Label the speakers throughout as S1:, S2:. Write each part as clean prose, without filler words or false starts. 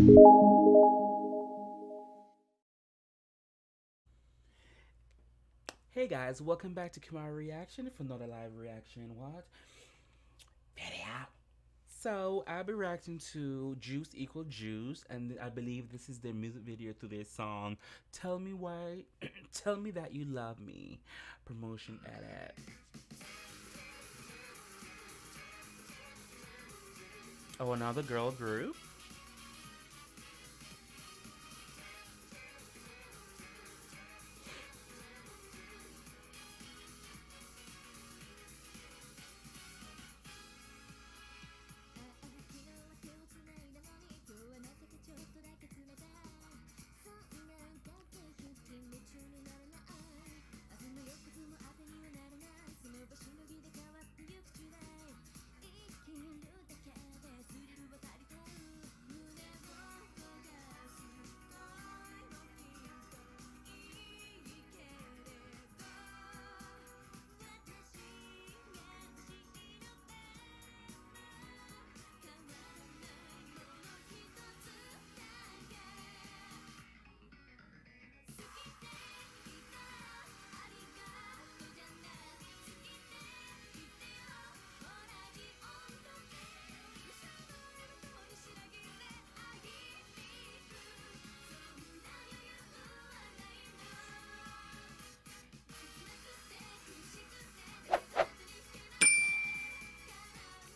S1: Hey guys, welcome back to Kamara Reaction for another live reaction. What? Video. So I'll be reacting to Juice Equal Juice, and I believe this is their music video to their song "Tell Me Why," "Tell Me That You Love Me." Promotion edit. Oh, another girl group.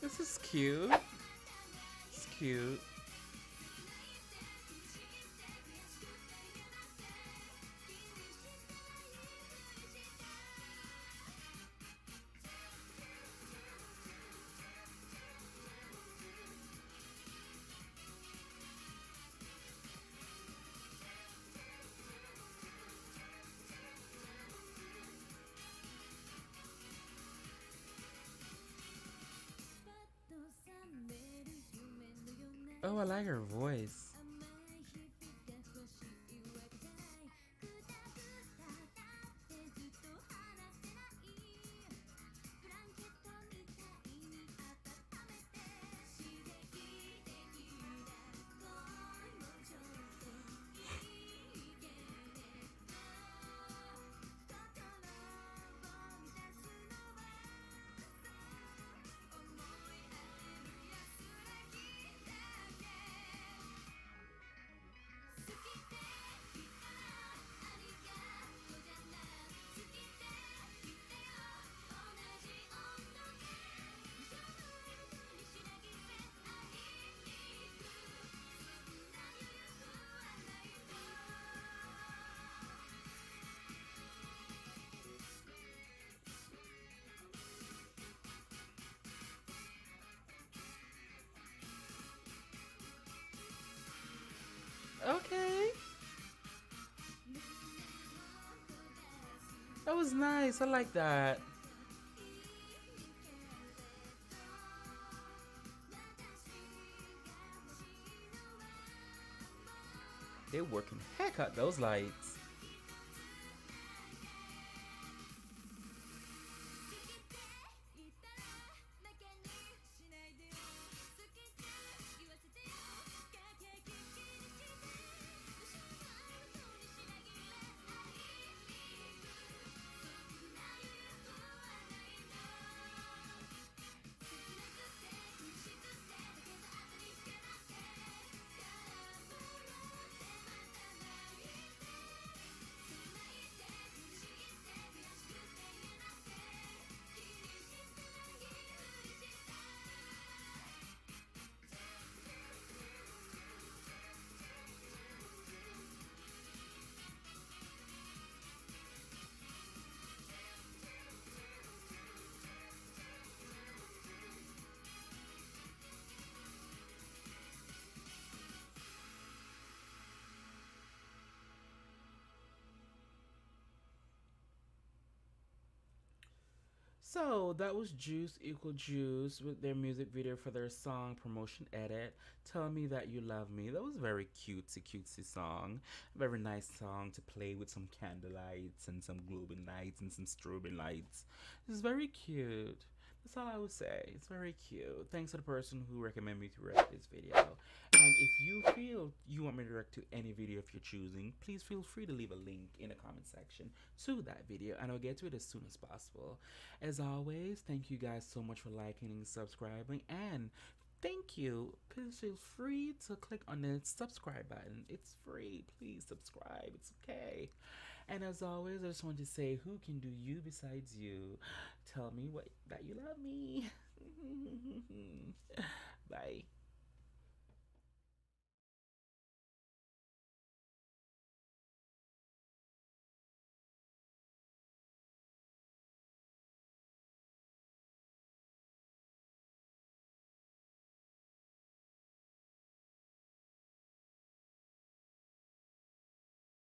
S1: This is cute. It's cute. Oh, I like her voice. Okay. That was nice. I like that. They're working heck out those lights. So that was Juice Equal Juice with their music video for their song promotion edit. Tell Me That You Love Me. That was very cutesy song. Very nice song to play with some candlelights and some globing lights and some strobing lights. It's very cute. That's all I would say. It's very cute. Thanks to the person who recommended me to react this video. And if you feel you want me to react to any video if you're choosing, please feel free to leave a link in the comment section to that video and I'll get to it as soon as possible. As always, thank you guys so much for liking and subscribing, and thank you. Please feel free to click on the subscribe button. It's free. Please subscribe. It's okay. And as always, I just want to say, who can do you besides you? Tell me what that you love me. Bye.